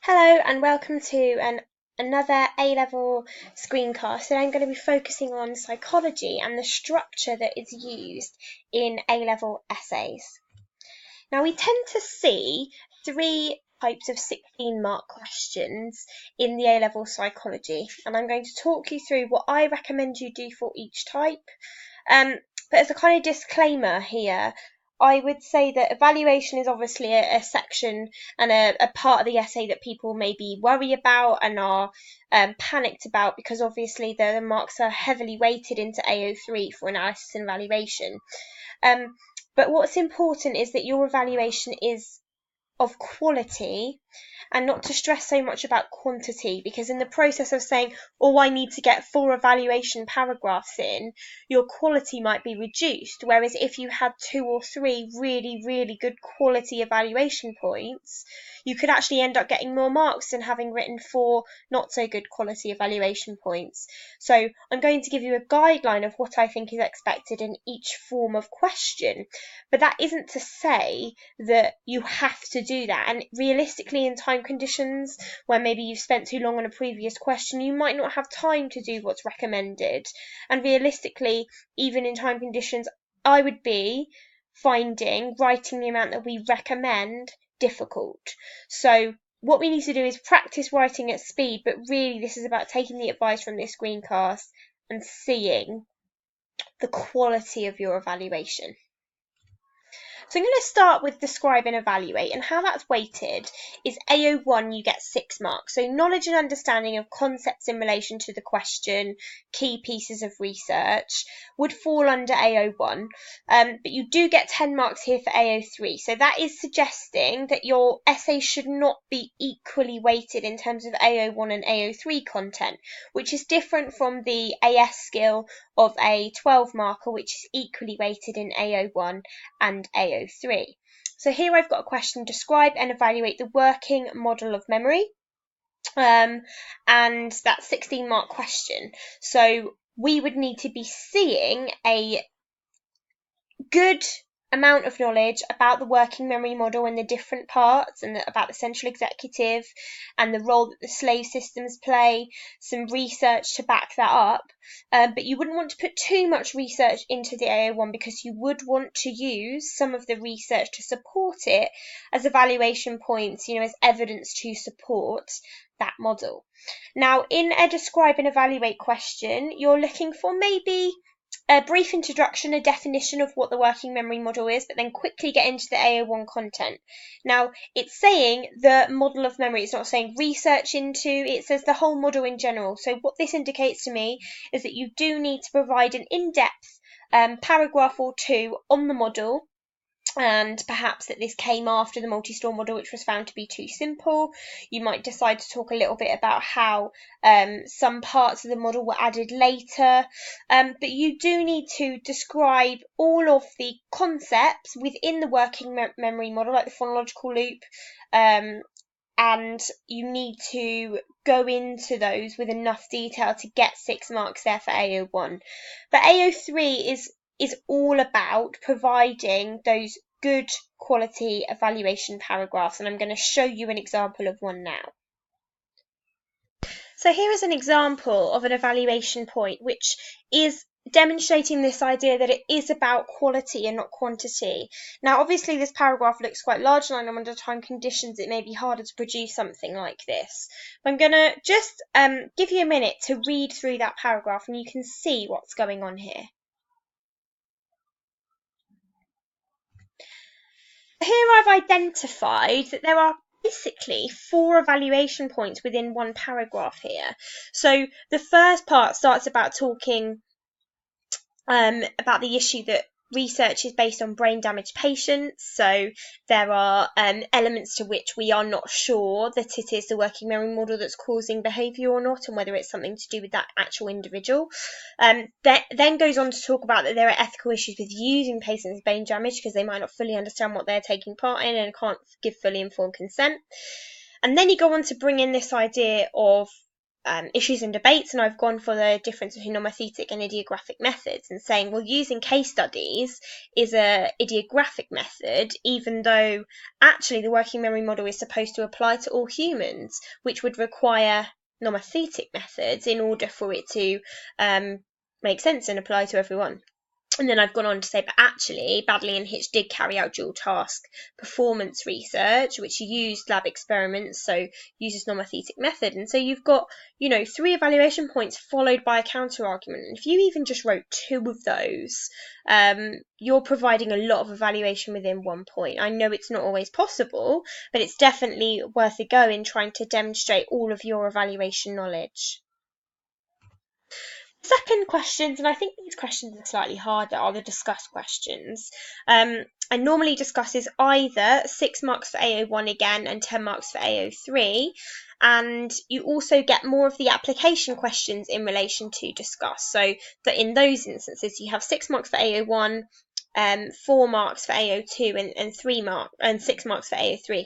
Hello and welcome to another A-level screencast. Today I'm going to be focusing on psychology and the structure that is used in A-level essays. Now we tend to see three types of 16-mark questions in the A-level psychology, and I'm going to talk you through what I recommend you do for each type. But as a kind of disclaimer here, I would say that evaluation is obviously a section and a part of the essay that people maybe worry about and are panicked about, because obviously the marks are heavily weighted into AO3 for analysis and evaluation. But what's important is that your evaluation is of quality and not to stress so much about quantity, because in the process of saying, oh, I need to get 4 evaluation paragraphs in, your quality might be reduced. Whereas if you had 2 or 3 really, really good quality evaluation points, you could actually end up getting more marks than having written 4 not so good quality evaluation points. So I'm going to give you a guideline of what I think is expected in each form of question, but that isn't to say that you have to do that. And realistically, in time conditions where maybe you've spent too long on a previous question, you might not have time to do what's recommended. And realistically, even in time conditions, I would be finding writing the amount that we recommend difficult. So what we need to do is practice writing at speed, but really this is about taking the advice from this screencast and seeing the quality of your evaluation. So I'm going to start with describe and evaluate, and how that's weighted is AO1 you get 6 marks. So knowledge and understanding of concepts in relation to the question, key pieces of research would fall under AO1, but you do get 10 marks here for AO3. So that is suggesting that your essay should not be equally weighted in terms of AO1 and AO3 content, which is different from the AS skill of a 12 marker, which is equally weighted in AO1 and AO3. So here I've got a question: describe and evaluate the working model of memory. And that's 16-mark question. So we would need to be seeing a good amount of knowledge about the working memory model and the different parts, and about the central executive and the role that the slave systems play, some research to back that up. But you wouldn't want to put too much research into the AO1, because you would want to use some of the research to support it as evaluation points, as evidence to support that model. Now, in a describe and evaluate question, you're looking for maybe a brief introduction, a definition of what the working memory model is, but then quickly get into the AO1 content. Now, it's saying the model of memory, it's not saying research into, it says the whole model in general. So what this indicates to me is that you do need to provide an in-depth paragraph or 2 on the model, and perhaps that this came after the multi-store model, which was found to be too simple. You might decide to talk a little bit about how some parts of the model were added later, but you do need to describe all of the concepts within the working memory model, like the phonological loop, and you need to go into those with enough detail to get 6 marks there for AO1. But AO3 is all about providing those good quality evaluation paragraphs, and I'm going to show you an example of one now. So here is an example of an evaluation point which is demonstrating this idea that it is about quality and not quantity. Now obviously this paragraph looks quite large, and I know under time conditions it may be harder to produce something like this. I'm going to just give you a minute to read through that paragraph and you can see what's going on here. Here I've identified that there are basically 4 evaluation points within one paragraph here. So the first part starts about talking about the issue that research is based on brain damaged patients. So there are elements to which we are not sure that it is the working memory model that's causing behaviour or not, and whether it's something to do with that actual individual. That then goes on to talk about that there are ethical issues with using patients with brain damage, because they might not fully understand what they're taking part in and can't give fully informed consent. And then you go on to bring in this idea of issues and debates, and I've gone for the difference between nomothetic and idiographic methods, and saying, well, using case studies is a idiographic method, even though actually the working memory model is supposed to apply to all humans, which would require nomothetic methods in order for it to make sense and apply to everyone. And then I've gone on to say, but actually, Baddeley and Hitch did carry out dual task performance research, which used lab experiments, so uses nomothetic method. And so you've got, 3 evaluation points followed by a counter argument. And if you even just wrote 2 of those, you're providing a lot of evaluation within 1 point. I know it's not always possible, but it's definitely worth a go in trying to demonstrate all of your evaluation knowledge. Second questions, and I think these questions are slightly harder, are the discuss questions. And normally discusses either 6 marks for AO1 again and 10 marks for AO3. And you also get more of the application questions in relation to discuss. So that in those instances, you have 6 marks for AO1, 4 marks for AO2, and 6 marks for AO3.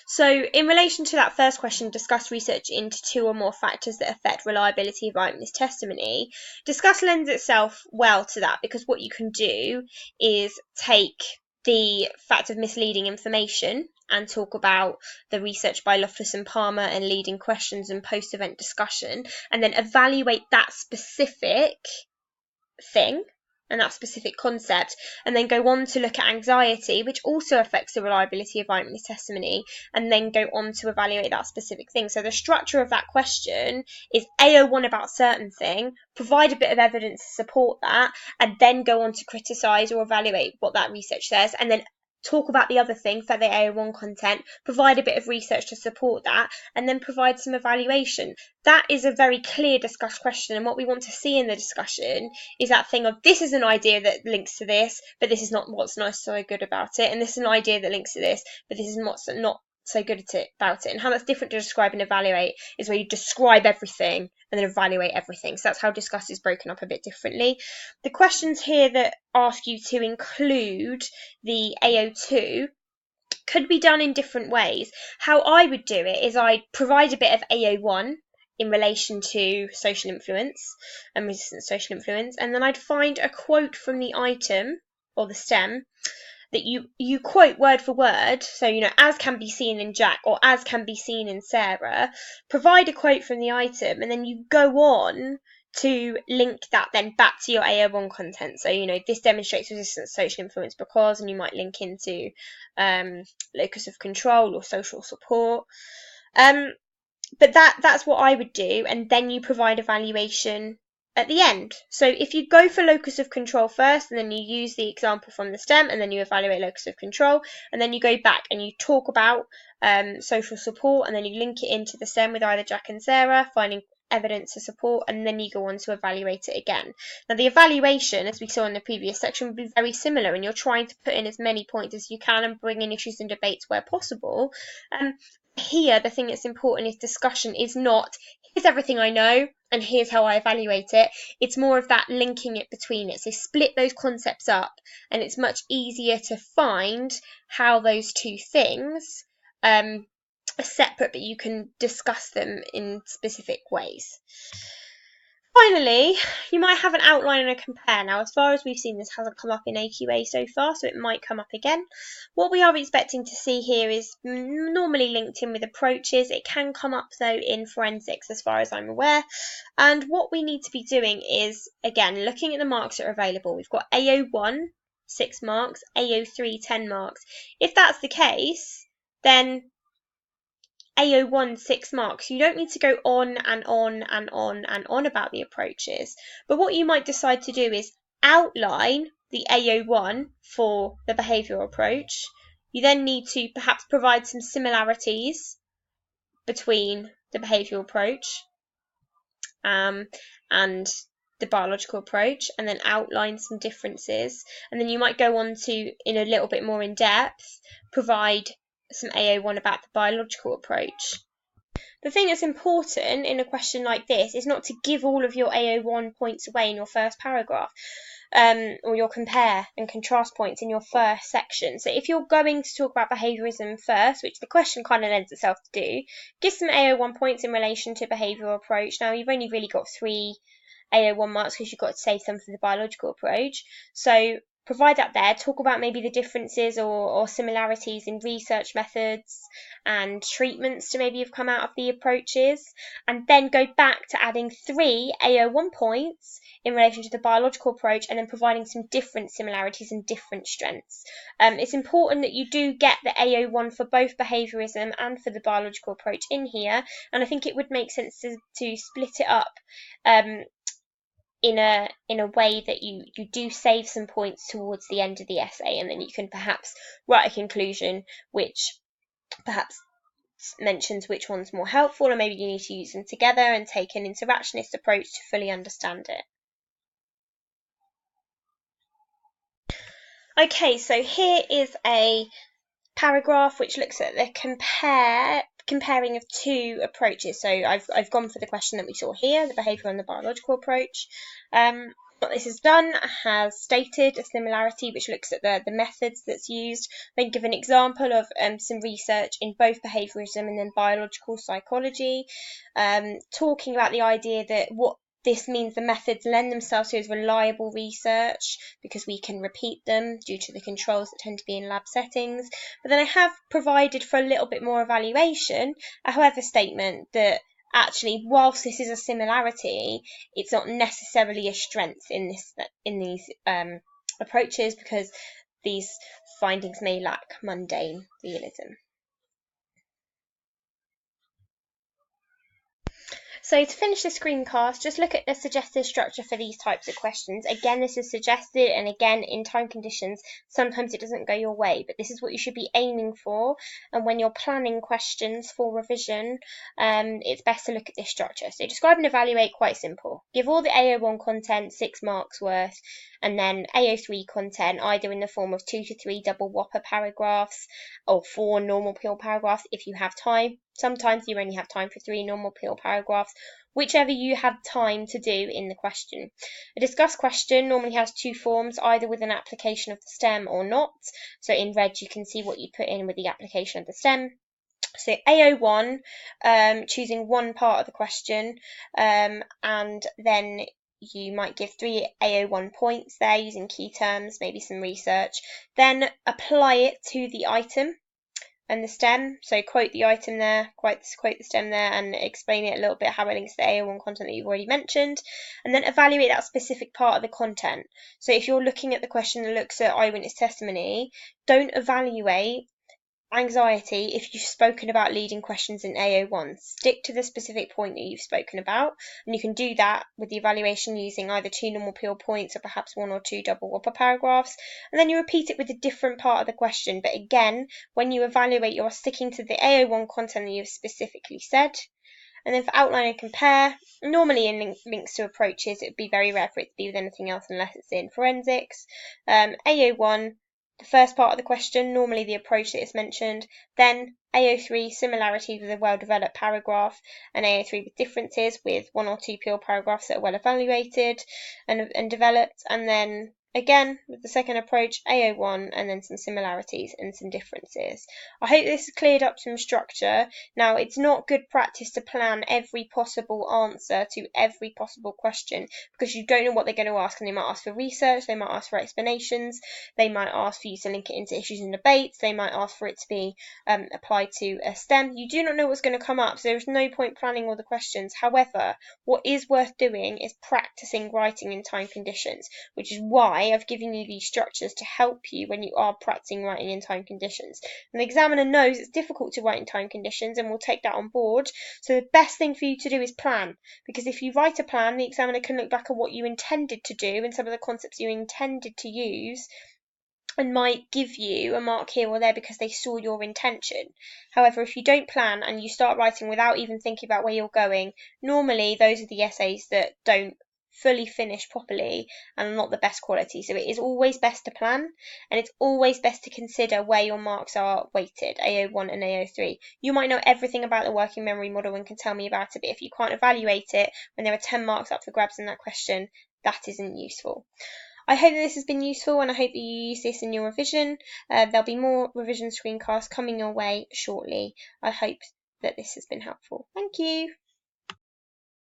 So in relation to that first question, discuss research into 2 or more factors that affect reliability of eyewitness testimony. Discuss lends itself well to that, because what you can do is take the fact of misleading information and talk about the research by Loftus and Palmer and leading questions and post-event discussion, and then evaluate that specific thing and that specific concept, and then go on to look at anxiety, which also affects the reliability of eyewitness testimony, and then go on to evaluate that specific thing. So the structure of that question is AO1 about certain thing, provide a bit of evidence to support that, and then go on to criticise or evaluate what that research says, and then talk about the other thing for the AO1 content, provide a bit of research to support that, and then provide some evaluation. That is a very clear discussed question, and what we want to see in the discussion is that thing of, this is an idea that links to this, but this is not what's nice so good about it, and this is an idea that links to this, but this is what's not so good about it. And how that's different to describe and evaluate is where you describe everything and then evaluate everything. So that's how discuss is broken up a bit differently. The questions here that ask you to include the AO2 could be done in different ways. How I would do it is I'd provide a bit of AO1 in relation to social influence and resistant social influence, and then I'd find a quote from the item or the STEM that you quote word for word. So, as can be seen in Jack, or as can be seen in Sarah, provide a quote from the item, and then you go on to link that then back to your AO1 content. So, this demonstrates resistant social influence because, and you might link into locus of control or social support. But that's what I would do, and then you provide evaluation at the end. So if you go for locus of control first, and then you use the example from the STEM, and then you evaluate locus of control, and then you go back and you talk about social support, and then you link it into the STEM with either Jack and Sarah, finding evidence to support, and then you go on to evaluate it again. Now the evaluation, as we saw in the previous section, will be very similar, and you're trying to put in as many points as you can and bring in issues and debates where possible. Here, the thing that's important is discussion is not, here's everything I know and here's how I evaluate it. It's more of that linking it between it. So split those concepts up, and it's much easier to find how those 2 things are separate, but you can discuss them in specific ways. Finally, you might have an outline and a compare. Now, as far as we've seen, this hasn't come up in AQA so far, so it might come up again. What we are expecting to see here is normally linked in with approaches. It can come up, though, in forensics, as far as I'm aware. And what we need to be doing is, again, looking at the marks that are available. We've got AO1, 6 marks, AO3, 10 marks. If that's the case, then AO1, 6 marks. You don't need to go on and on and on and on about the approaches. But what you might decide to do is outline the AO1 for the behavioural approach. You then need to perhaps provide some similarities between the behavioural approach and the biological approach, and then outline some differences. And then you might go on to, in a little bit more in depth, provide some AO1 about the biological approach. The thing that's important in a question like this is not to give all of your AO1 points away in your first paragraph. or your compare and contrast points in your first section. So if you're going to talk about behaviourism first, which the question kind of lends itself to do, give some AO1 points in relation to behavioural approach. Now, you've only really got 3 AO1 marks because you've got to save some for the biological approach. So provide that there, talk about maybe the differences or similarities in research methods and treatments to maybe have come out of the approaches, and then go back to adding 3 AO1 points in relation to the biological approach, and then providing some different similarities and different strengths. It's important that you do get the AO1 for both behaviourism and for the biological approach in here, and I think it would make sense to split it up in a way that you do save some points towards the end of the essay, and then you can perhaps write a conclusion which perhaps mentions which one's more helpful, or maybe you need to use them together and take an interactionist approach to fully understand it. Okay, so here is a paragraph which looks at the comparing of 2 approaches. So I've gone for the question that we saw here, the behavioural and the biological approach. What this has done has stated a similarity which looks at the methods that's used, then give an example of some research in both behaviourism and then biological psychology, talking about the idea that what this means the methods lend themselves to is reliable research because we can repeat them due to the controls that tend to be in lab settings. But then I have provided for a little bit more evaluation a however statement that actually, whilst this is a similarity, it's not necessarily a strength in these approaches, because these findings may lack mundane realism. So to finish the screencast, just look at the suggested structure for these types of questions. Again, this is suggested, and again, in time conditions, sometimes it doesn't go your way, but this is what you should be aiming for. And when you're planning questions for revision, it's best to look at this structure. So describe and evaluate, quite simple. Give all the AO1 content, 6 marks worth, and then AO3 content, either in the form of 2 to 3 double whopper paragraphs or 4 normal peel paragraphs if you have time. Sometimes you only have time for 3 normal peel paragraphs, whichever you have time to do in the question. A discuss question normally has 2 forms, either with an application of the STEM or not. So in red you can see what you put in with the application of the STEM. So AO1, choosing one part of the question, and then you might give 3 AO1 points there using key terms, maybe some research. Then apply it to the item and the STEM. So quote the item there, quote the STEM there, and explain it a little bit how it links to the AO1 content that you've already mentioned. And then evaluate that specific part of the content. So if you're looking at the question that looks at eyewitness testimony, don't evaluate anxiety if you've spoken about leading questions in AO1. Stick to the specific point that you've spoken about, and you can do that with the evaluation using either 2 normal peel points or perhaps 1 or 2 double whopper paragraphs, and then you repeat it with a different part of the question. But again, when you evaluate, you're sticking to the AO1 content that you've specifically said. And then for outline and compare, normally in links to approaches, it would be very rare for it to be with anything else unless it's in forensics. AO1, the first part of the question, normally the approach that is mentioned, then AO3, similarities with a well-developed paragraph, and AO3 with differences with 1 or 2 peel paragraphs that are well evaluated and developed, and then again, with the second approach, AO1, and then some similarities and some differences. I hope this has cleared up some structure. Now, it's not good practice to plan every possible answer to every possible question, because you don't know what they're going to ask, and they might ask for research, they might ask for explanations, they might ask for you to link it into issues and debates, they might ask for it to be applied to a STEM. You do not know what's going to come up, so there's no point planning all the questions. However, what is worth doing is practicing writing in time conditions, which is why I've given you these structures to help you when you are practicing writing in time conditions. And the examiner knows it's difficult to write in time conditions and will take that on board. So the best thing for you to do is plan, because if you write a plan, the examiner can look back at what you intended to do and some of the concepts you intended to use, and might give you a mark here or there because they saw your intention. However, if you don't plan and you start writing without even thinking about where you're going, normally those are the essays that don't fully finish properly and are not the best quality. So it is always best to plan, and it's always best to consider where your marks are weighted, AO1 and AO3. You might know everything about the working memory model and can tell me about it, but if you can't evaluate it when there are 10 marks up for grabs in that question, that isn't useful. I hope that this has been useful, and I hope that you use this in your revision. There'll be more revision screencasts coming your way shortly. I hope that this has been helpful. Thank you.